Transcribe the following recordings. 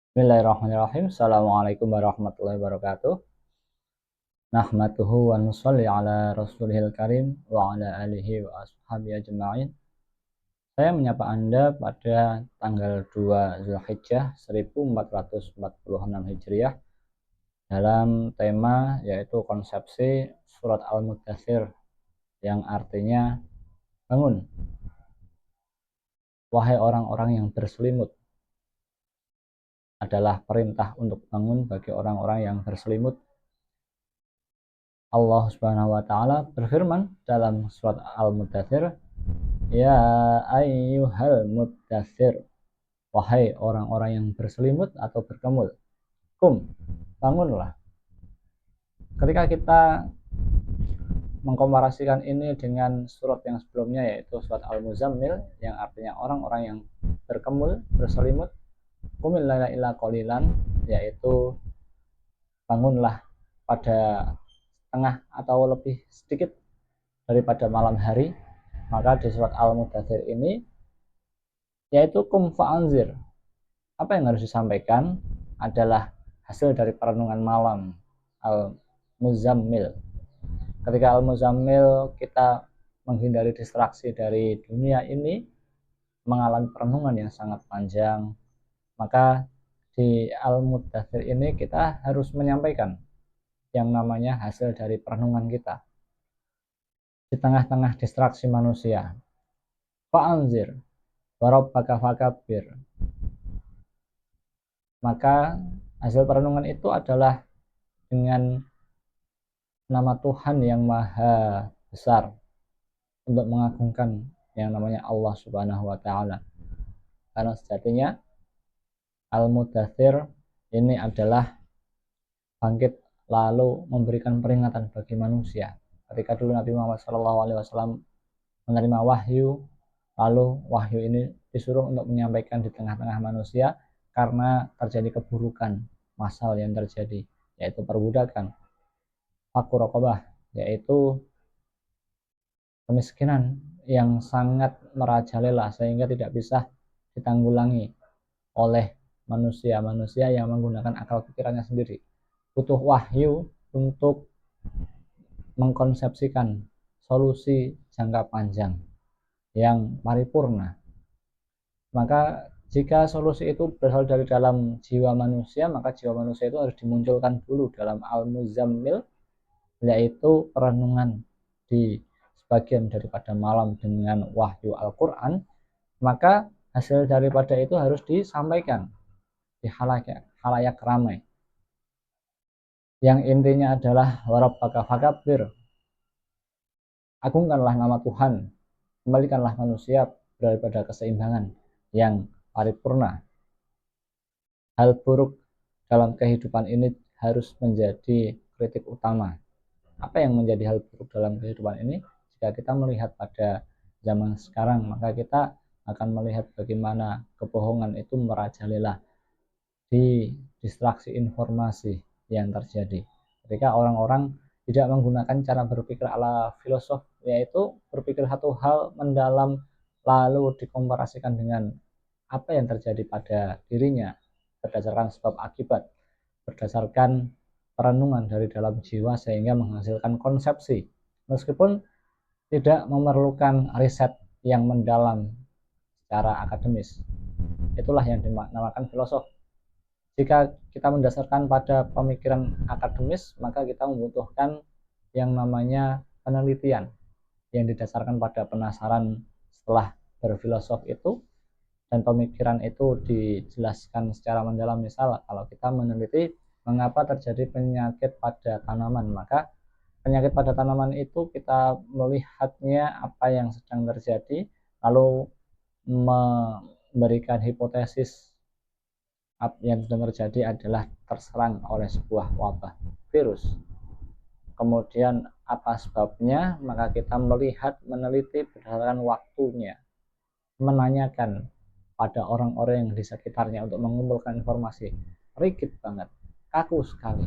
Bismillahirrahmanirrahim. Assalamualaikum warahmatullahi wabarakatuh. Nahmaduhu wa nusalli ala rasulihil karim wa ala alihi wa ashabihi ajma'in. Saya menyapa Anda pada tanggal 2 Zulhijjah 1446 Hijriah dalam tema yaitu konsepsi surat Al-Mudaththir yang artinya bangun, wahai orang-orang yang berselimut. Adalah perintah untuk bangun bagi orang-orang yang berselimut. Allah Subhanahu wa taala berfirman dalam surat Al-Mudaththir, ya ayyuhal mudaththir, wahai orang-orang yang berselimut atau berkemul, bangunlah. Ketika kita mengkomparasikan ini dengan surat yang sebelumnya yaitu surat Al-Muzammil yang artinya orang-orang yang berkemul, berselimut, qumil laila illa qalilan, yaitu bangunlah pada tengah atau lebih sedikit daripada malam hari. Maka di surat Al-Mudaththir ini yaitu kum fa'anzir, apa yang harus disampaikan adalah hasil dari perenungan malam Al-Muzammil. Ketika Al-Muzammil kita menghindari distraksi dari dunia ini, mengalami perenungan yang sangat panjang, maka di Al-Mudaththir ini kita harus menyampaikan yang namanya hasil dari perenungan kita di tengah-tengah distraksi manusia. Fa'anzir warabbaka fakabbir, maka hasil perenungan itu adalah dengan nama Tuhan yang maha besar untuk mengagungkan yang namanya Allah Subhanahu wa taala. Karena sejatinya Al-Mudaththir ini adalah bangkit lalu memberikan peringatan bagi manusia. Ketika dulu Nabi Muhammad SAW menerima wahyu, lalu wahyu ini disuruh untuk menyampaikan di tengah-tengah manusia karena terjadi keburukan massal yang terjadi, yaitu perbudakan, fakir raqabah, yaitu kemiskinan yang sangat merajalela sehingga tidak bisa ditanggulangi oleh manusia yang menggunakan akal pikirannya sendiri. Butuh wahyu untuk mengkonsepsikan solusi jangka panjang yang paripurna. Maka jika solusi itu berasal dari dalam jiwa manusia, maka jiwa manusia itu harus dimunculkan dulu dalam Al-Muzammil, yaitu perenungan di sebagian daripada malam dengan wahyu Al-Quran. Maka hasil daripada itu harus disampaikan di halayak ramai, yang intinya adalah warabbaka fakabbir, agungkanlah nama Tuhan, kembalikanlah manusia daripada keseimbangan yang paripurna. Hal buruk dalam kehidupan ini harus menjadi kritik utama. Apa yang menjadi hal buruk dalam kehidupan ini? Jika kita melihat pada zaman sekarang, maka kita akan melihat bagaimana kebohongan itu merajalela di distraksi informasi yang terjadi. Ketika orang-orang tidak menggunakan cara berpikir ala filosof, yaitu berpikir satu hal mendalam lalu dikomparasikan dengan apa yang terjadi pada dirinya berdasarkan sebab akibat, berdasarkan perenungan dari dalam jiwa sehingga menghasilkan konsepsi meskipun tidak memerlukan riset yang mendalam secara akademis. Itulah yang dinamakan filosof. Jika kita mendasarkan pada pemikiran akademis, maka kita membutuhkan yang namanya penelitian yang didasarkan pada penasaran setelah berfilosof itu, dan pemikiran itu dijelaskan secara mendalam. Misal kalau kita meneliti mengapa terjadi penyakit pada tanaman, maka penyakit pada tanaman itu kita melihatnya apa yang sedang terjadi, lalu memberikan hipotesis yang sedang terjadi adalah terserang oleh sebuah wabah virus. Kemudian apa sebabnya, maka kita melihat, meneliti berdasarkan waktunya, menanyakan pada orang-orang yang di sekitarnya untuk mengumpulkan informasi. Rigid banget, kaku sekali,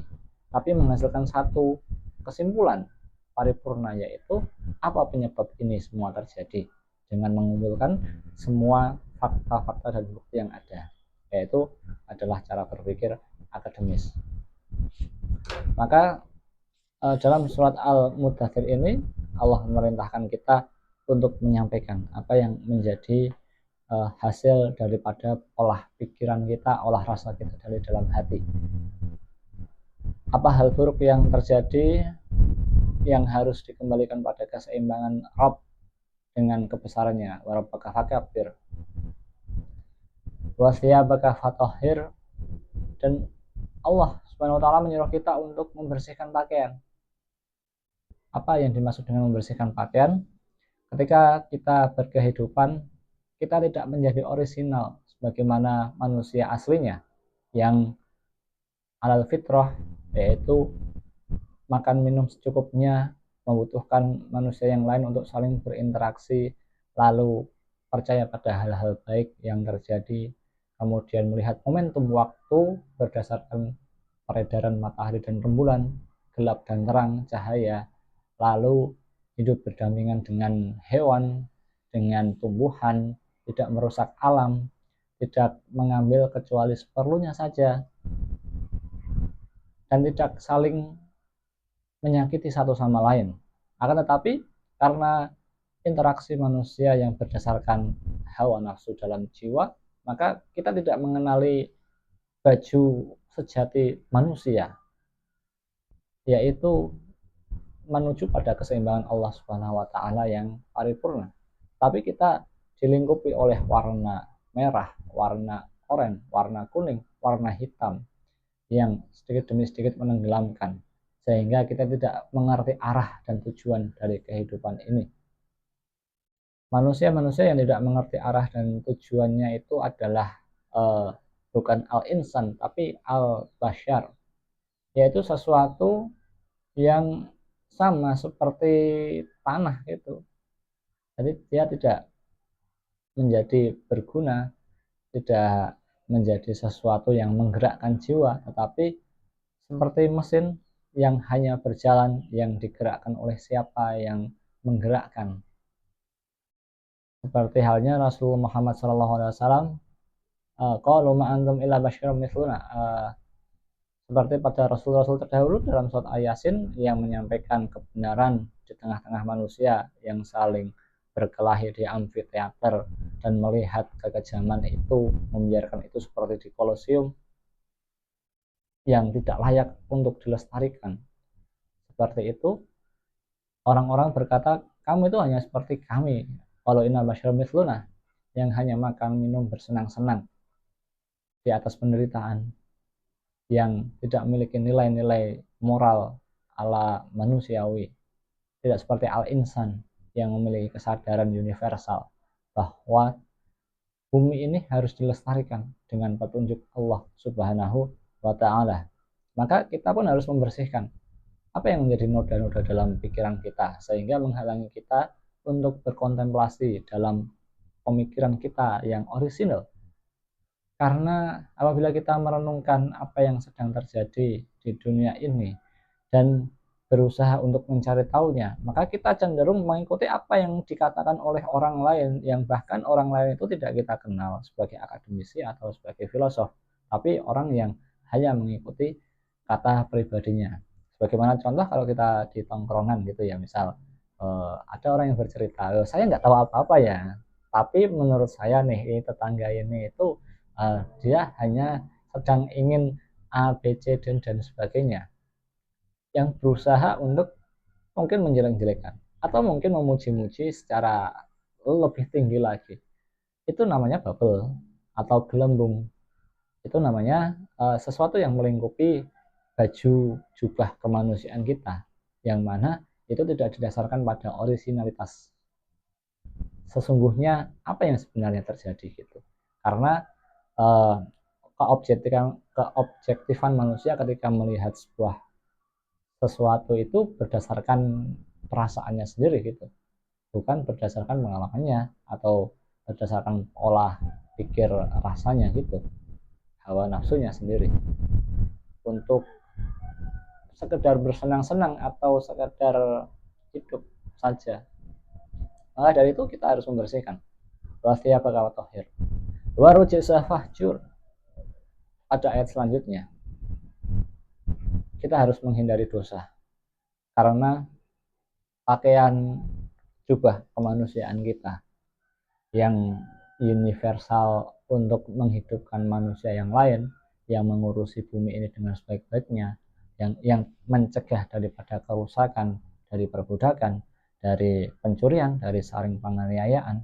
tapi menghasilkan satu kesimpulan paripurna, yaitu apa penyebab ini semua terjadi, dengan mengumpulkan semua fakta-fakta dan bukti yang ada, yaitu adalah cara berpikir akademis. Maka dalam surat Al-Mudaththir ini Allah memerintahkan kita untuk menyampaikan apa yang menjadi hasil daripada olah pikiran kita, olah rasa kita dari dalam hati. Apa hal buruk yang terjadi yang harus dikembalikan pada keseimbangan Rabb dengan kebesarannya. Wa rabbaka fakabbir wa thiyabaka fatahhir, dan Allah Subhanahu wa taala menyuruh kita untuk membersihkan pakaian. Apa yang dimaksud dengan membersihkan pakaian? Ketika kita berkehidupan, kita tidak menjadi orisinal sebagaimana manusia aslinya yang alal fitrah, yaitu makan minum secukupnya, membutuhkan manusia yang lain untuk saling berinteraksi, lalu percaya pada hal-hal baik yang terjadi, kemudian melihat momentum waktu berdasarkan peredaran matahari dan rembulan, gelap dan terang, cahaya, lalu hidup berdampingan dengan hewan, dengan tumbuhan, tidak merusak alam, tidak mengambil kecuali seperlunya saja, dan tidak saling menyakiti satu sama lain. Akan tetapi karena interaksi manusia yang berdasarkan hawa nafsu dalam jiwa, maka kita tidak mengenali baju sejati manusia, yaitu menuju pada keseimbangan Allah Subhanahu wa taala yang paripurna. Tapi kita dilingkupi oleh warna merah, warna oranye, warna kuning, warna hitam yang sedikit demi sedikit menenggelamkan, sehingga kita tidak mengerti arah dan tujuan dari kehidupan ini. Manusia-manusia yang tidak mengerti arah dan tujuannya itu adalah bukan al-insan tapi al-bashar, yaitu sesuatu yang sama seperti tanah itu. Jadi dia tidak menjadi berguna, tidak menjadi sesuatu yang menggerakkan jiwa, tetapi seperti mesin yang hanya berjalan, yang digerakkan oleh siapa yang menggerakkan. Seperti halnya Rasulullah Muhammad SAW, qalu ma antum illa basyarun mithluna, seperti pada rasul-rasul terdahulu dalam surat Yasin yang menyampaikan kebenaran di tengah-tengah manusia yang saling berkelahi di amfiteater dan melihat kekejaman itu, membiarkan itu seperti di Kolosium yang tidak layak untuk dilestarikan. Seperti itu, orang-orang berkata, kamu itu hanya seperti kami, kalau inna basyarun mithluna, yang hanya makan minum bersenang-senang di atas penderitaan, yang tidak memiliki nilai-nilai moral ala manusiawi, tidak seperti al-insan yang memiliki kesadaran universal bahwa bumi ini harus dilestarikan dengan petunjuk Allah Subhanahu wa taala. Maka kita pun harus membersihkan apa yang menjadi noda-noda dalam pikiran kita, sehingga menghalangi kita untuk berkontemplasi dalam pemikiran kita yang orisinal. Karena apabila kita merenungkan apa yang sedang terjadi di dunia ini dan berusaha untuk mencari tahunya, maka kita cenderung mengikuti apa yang dikatakan oleh orang lain, yang bahkan orang lain itu tidak kita kenal sebagai akademisi atau sebagai filosof, tapi orang yang hanya mengikuti kata pribadinya. Sebagaimana contoh kalau kita di tongkrongan gitu ya, misal ada orang yang bercerita, saya nggak tahu apa-apa ya, tapi menurut saya nih tetangga ini itu dia hanya sedang ingin A, B, C, dan sebagainya, yang berusaha untuk mungkin menjelek-jelekan atau mungkin memuji-muji secara lebih tinggi lagi. Itu namanya bubble atau gelembung. Itu namanya sesuatu yang melingkupi baju jubah kemanusiaan kita, yang mana itu tidak didasarkan pada orisinalitas. Sesungguhnya apa yang sebenarnya terjadi gitu. Karena keobjektifan manusia ketika melihat sesuatu itu berdasarkan perasaannya sendiri gitu, bukan berdasarkan pengalamannya atau berdasarkan olah pikir rasanya gitu, hawa nafsunya sendiri, untuk sekedar bersenang-senang atau sekedar hidup saja. Maka dari itu kita harus membersihkan. Wasiyabaka watahhir warujisa fahjur. pada ayat selanjutnya, kita harus menghindari dosa karena pakaian jubah kemanusiaan kita yang universal untuk menghidupkan manusia yang lain, yang mengurusi bumi ini dengan sebaik-baiknya, yang mencegah daripada kerusakan, dari perbudakan, dari pencurian, dari saling penganiayaan,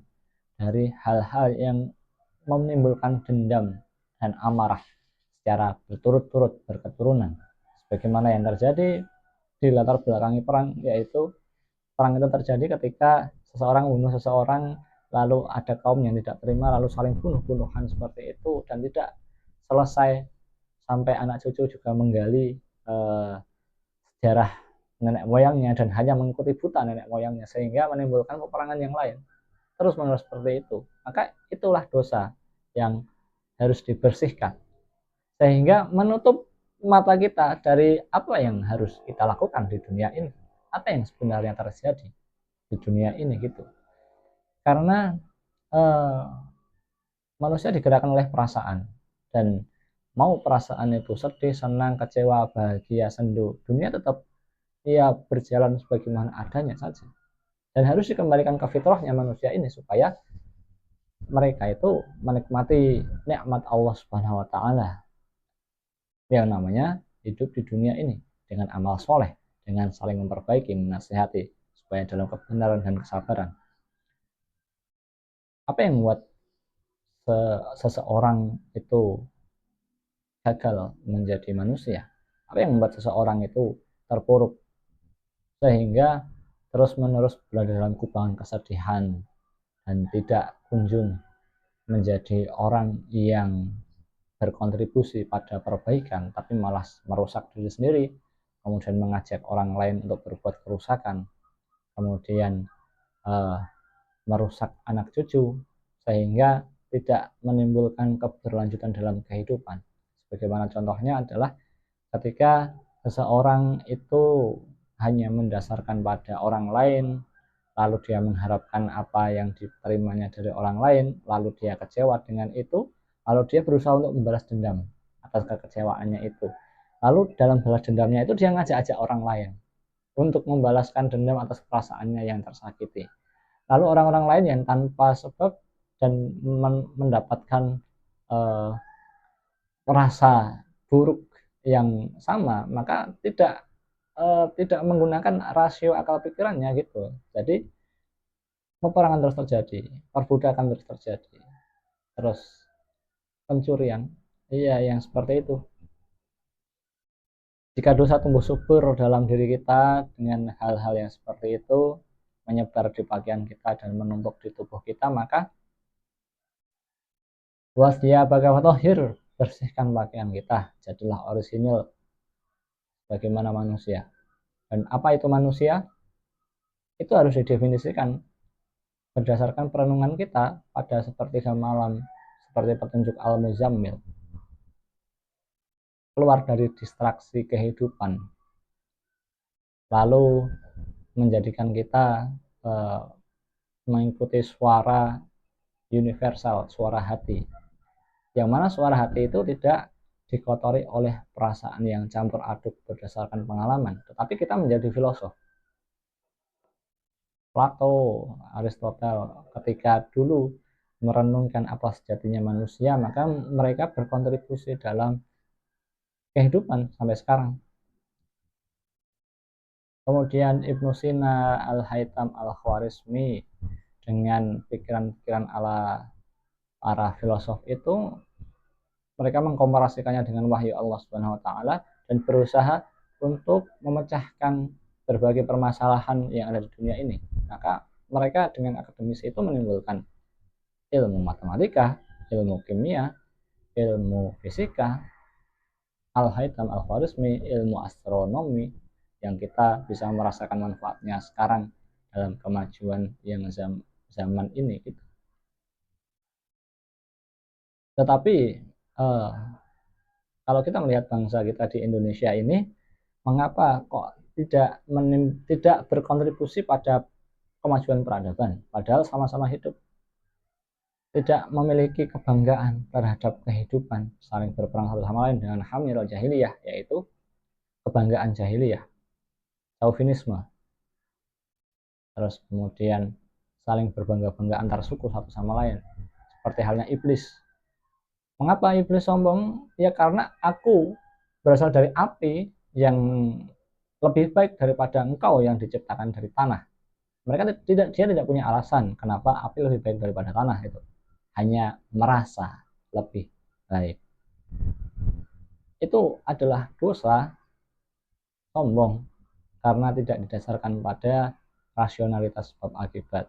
dari hal-hal yang menimbulkan dendam dan amarah secara berturut-turut berketurunan, sebagaimana yang terjadi di latar belakangi perang, yaitu perang itu terjadi ketika seseorang membunuh seseorang, lalu ada kaum yang tidak terima, lalu saling bunuh-bunuhan seperti itu, dan tidak selesai sampai anak cucu juga menggali sejarah nenek moyangnya dan hanya mengikuti buta nenek moyangnya, sehingga menimbulkan peperangan yang lain terus menerus seperti itu. Maka itulah dosa yang harus dibersihkan, sehingga menutup mata kita dari apa yang harus kita lakukan di dunia ini, apa yang sebenarnya terjadi di dunia ini gitu. Karena manusia digerakkan oleh perasaan, dan mau perasaan itu sedih, senang, kecewa, bahagia, sendu, dunia tetap ya berjalan sebagaimana adanya saja, dan harus dikembalikan ke fitrahnya manusia ini supaya mereka itu menikmati nikmat Allah Subhanahu wa taala yang namanya hidup di dunia ini dengan amal soleh, dengan saling memperbaiki, menasihati supaya dalam kebenaran dan kesabaran. Apa yang membuat seseorang itu gagal menjadi manusia? Apa yang membuat seseorang itu terpuruk sehingga terus-menerus berada dalam kubangan kesedihan dan tidak kunjung menjadi orang yang berkontribusi pada perbaikan, tapi malah merusak diri sendiri, kemudian mengajak orang lain untuk berbuat kerusakan, kemudian merusak anak cucu, sehingga tidak menimbulkan keberlanjutan dalam kehidupan. Sebagaimana contohnya adalah ketika seseorang itu hanya mendasarkan pada orang lain, lalu dia mengharapkan apa yang diterimanya dari orang lain, lalu dia kecewa dengan itu, lalu dia berusaha untuk membalas dendam atas kekecewaannya itu. Lalu dalam balas dendamnya itu dia ngajak-ajak orang lain untuk membalaskan dendam atas perasaannya yang tersakiti. Lalu orang-orang lain yang tanpa sebab dan mendapatkan rasa buruk yang sama, maka tidak menggunakan rasio akal pikirannya gitu. Jadi peperangan terus terjadi, perbudakan terus terjadi, terus pencurian, iya yang seperti itu. Jika dosa tumbuh subur dalam diri kita dengan hal-hal yang seperti itu menyebar di pakaian kita dan menumpuk di tubuh kita, maka wasdia bagawatohir, bersihkan pakaian kita, jadilah orisinil bagaimana manusia. Dan apa itu manusia? Itu harus didefinisikan berdasarkan perenungan kita pada sepertiga malam, seperti petunjuk Al-Muzammil, keluar dari distraksi kehidupan, lalu menjadikan kita mengikuti suara universal, suara hati, yang mana suara hati itu tidak dikotori oleh perasaan yang campur aduk berdasarkan pengalaman, tetapi kita menjadi filosof. Plato, Aristoteles ketika dulu merenungkan apa sejatinya manusia, maka mereka berkontribusi dalam kehidupan sampai sekarang. Kemudian Ibnu Sina, Al-Haytham, Al-Khwarizmi dengan pikiran-pikiran ala para filosof itu, mereka mengkomparasikannya dengan wahyu Allah Subhanahu wa taala dan berusaha untuk memecahkan berbagai permasalahan yang ada di dunia ini. Maka mereka dengan akademis itu menimbulkan ilmu matematika, ilmu kimia, ilmu fisika, Al-Haytham, Al-Khwarizmi, ilmu astronomi, yang kita bisa merasakan manfaatnya sekarang dalam kemajuan yang zaman ini gitu. Tetapi kalau kita melihat bangsa kita di Indonesia ini, mengapa kok tidak berkontribusi pada kemajuan peradaban, padahal sama-sama hidup. tidak memiliki kebanggaan terhadap kehidupan, saling berperang satu sama lain dengan hamil jahiliyah, yaitu kebanggaan jahiliyah, chauvinisme. Terus kemudian saling berbangga-bangga antar suku satu sama lain, seperti halnya iblis. Mengapa iblis sombong? Ya karena aku berasal dari api yang lebih baik daripada engkau yang diciptakan dari tanah. Dia tidak punya alasan kenapa api lebih baik daripada tanah itu. Hanya merasa lebih baik. Itu adalah dosa sombong karena tidak didasarkan pada rasionalitas sebab akibat.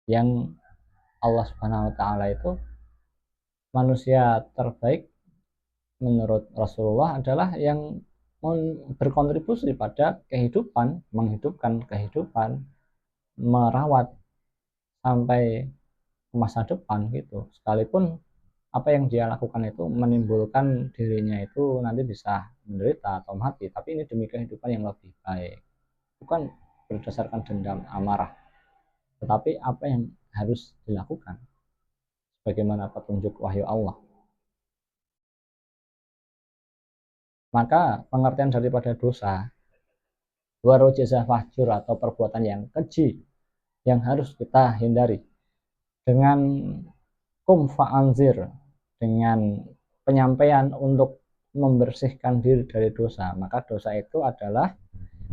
Yang Allah Subhanahu wa taala itu manusia terbaik menurut Rasulullah adalah yang berkontribusi pada kehidupan, menghidupkan kehidupan, merawat sampai masa depan gitu. Sekalipun apa yang dia lakukan itu menimbulkan dirinya itu nanti bisa menderita atau mati, tapi ini demi kehidupan yang lebih baik. Bukan berdasarkan dendam amarah, tetapi apa yang harus dilakukan bagaimana petunjuk wahyu Allah. Maka pengertian daripada dosa, warujizah fahjur atau perbuatan yang keji yang harus kita hindari dengan kum fa'anzir, dengan penyampaian untuk membersihkan diri dari dosa. Maka dosa itu adalah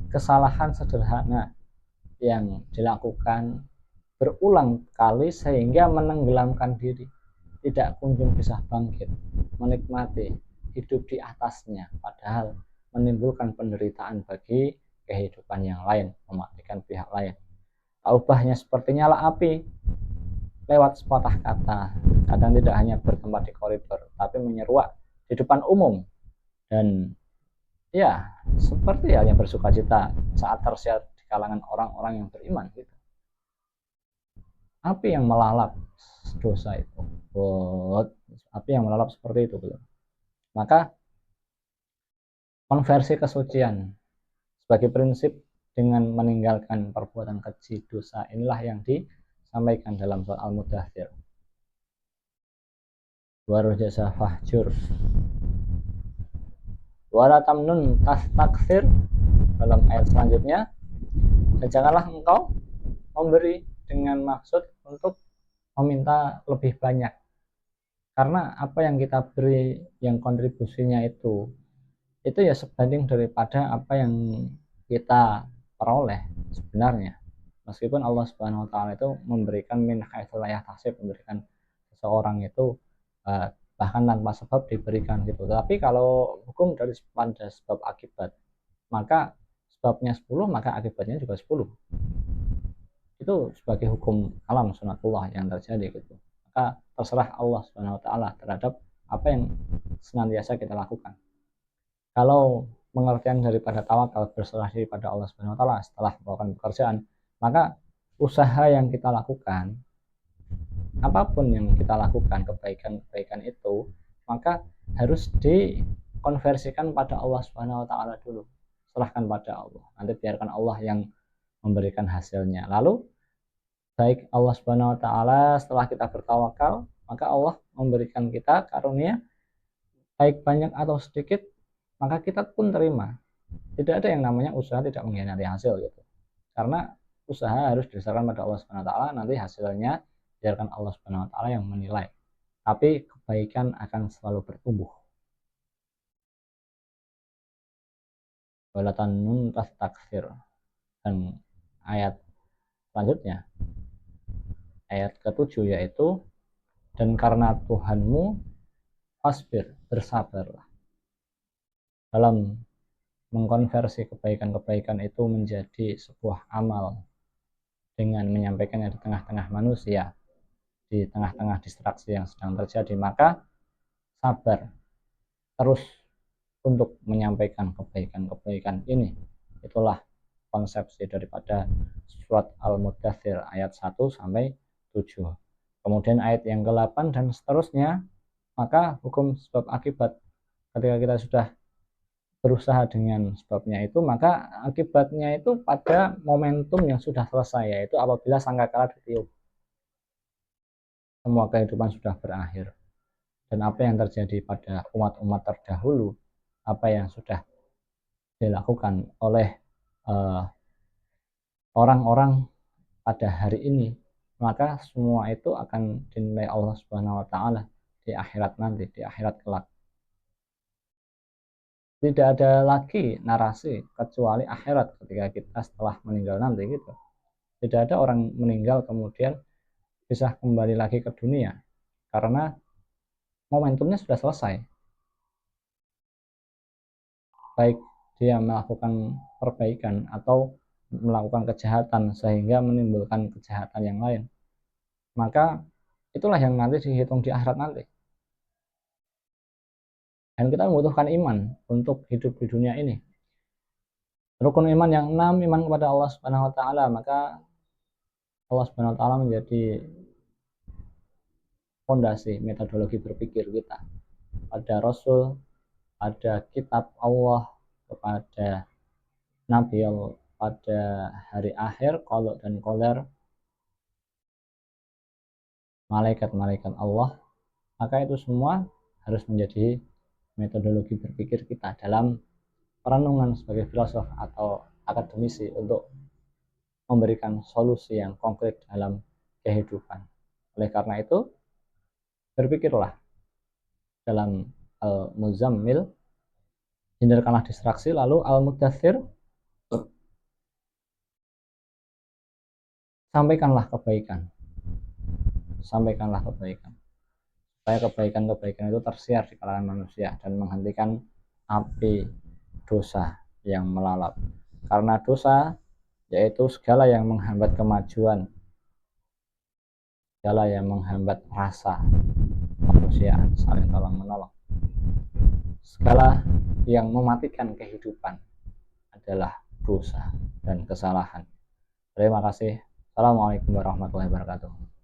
kesalahan sederhana yang dilakukan berulang kali sehingga menenggelamkan diri, tidak kunjung bisa bangkit, menikmati hidup di atasnya, padahal menimbulkan penderitaan bagi kehidupan yang lain, mematikan pihak lain. Taubahnya seperti nyala api lewat sepatah kata, kadang tidak hanya bertempat di koridor, tapi menyeruak di depan umum. Dan ya seperti halnya bersuka cita saat tersiar di kalangan orang-orang yang beriman gitu. Api yang melalap dosa itu, api yang melalap seperti itu gitu. Maka konversi kesucian sebagai prinsip dengan meninggalkan perbuatan keji dosa inilah yang disampaikan dalam surat Al-Mudaththir. Warujasa fahjur wala tamnun tastakthir, dalam ayat selanjutnya, dan janganlah engkau memberi dengan maksud untuk meminta lebih banyak, karena apa yang kita beri yang kontribusinya itu ya sebanding daripada apa yang kita peroleh sebenarnya. Meskipun Allah Subhanahu wa taala itu memberikan min haitsu la yahtasib, memberikan seseorang itu bahkan tanpa sebab diberikan gitu. Tapi kalau hukum dari pada sebab akibat, maka sebabnya 10 maka akibatnya juga 10. Itu sebagai hukum alam sunatullah yang terjadi gitu. Maka terserah Allah Subhanahu wa taala terhadap apa yang senantiasa kita lakukan. Kalau pengertian daripada tawakal berserah diri pada Allah Subhanahu wa taala setelah melakukan pekerjaan, maka usaha yang kita lakukan, apapun yang kita lakukan, kebaikan-kebaikan itu, maka harus dikonversikan pada Allah Subhanahu wa taala dulu. Serahkan pada Allah. Nanti biarkan Allah yang memberikan hasilnya. Lalu baik Allah Subhanahu wa taala setelah kita bertawakal, maka Allah memberikan kita karunia baik banyak atau sedikit, maka kita pun terima. Tidak ada yang namanya usaha tidak mengkhianati hasil gitu. Karena usaha harus didasarkan pada Allah Subhanahu wa taala, nanti hasilnya biarkan Allah Subhanahu wa taala yang menilai. Tapi kebaikan akan selalu bertumbuh. Wala tanun tastakthir. Dan ayat selanjutnya, ayat ke-7 yaitu, dan karena Tuhanmu fasbir, bersabarlah. Dalam mengkonversi kebaikan-kebaikan itu menjadi sebuah amal dengan menyampaikannya di tengah-tengah manusia, di tengah-tengah distraksi yang sedang terjadi, maka sabar terus untuk menyampaikan kebaikan-kebaikan ini. Itulah konsepsi daripada surat Al-Mudaththir ayat 1 sampai 7. Kemudian ayat yang ke-8 dan seterusnya, maka hukum sebab akibat. Ketika kita sudah berusaha dengan sebabnya itu, maka akibatnya itu pada momentum yang sudah selesai, yaitu apabila sangkakala ditiup. semua kehidupan sudah berakhir, dan apa yang terjadi pada umat-umat terdahulu, apa yang sudah dilakukan oleh orang-orang pada hari ini, maka semua itu akan dinilai Allah Subhanahu wa taala di akhirat nanti, di akhirat kelak. Tidak ada lagi narasi kecuali akhirat ketika kita setelah meninggal nanti gitu. Tidak ada orang meninggal kemudian bisa kembali lagi ke dunia karena momentumnya sudah selesai. Baik dia melakukan perbaikan atau melakukan kejahatan sehingga menimbulkan kejahatan yang lain, maka itulah yang nanti dihitung di akhirat nanti. Dan kita membutuhkan iman untuk hidup di dunia ini. Rukun iman yang 6, iman kepada Allah Subhanahu wa taala, maka Allah Subhanahu wa taala menjadi fondasi metodologi berpikir kita. Ada Rasul, ada kitab Allah, kepada Nabi Allah, pada hari akhir, qada dan qadar, malaikat-malaikat Allah, maka itu semua harus menjadi metodologi berpikir kita dalam perenungan sebagai filosof atau akademisi untuk memberikan solusi yang konkret dalam kehidupan. Oleh karena itu, berpikirlah dalam Al-Muzammil, hindarkanlah distraksi, lalu Al-Mudaththir, sampaikanlah kebaikan. Sampaikanlah kebaikan. Supaya kebaikan-kebaikan itu tersiar di kalangan manusia dan menghentikan api dosa yang melalap. Karena dosa yaitu segala yang menghambat kemajuan, segala yang menghambat rasa manusia saling tolong menolong, segala yang mematikan kehidupan adalah dosa dan kesalahan. Terima kasih. Assalamualaikum warahmatullahi wabarakatuh.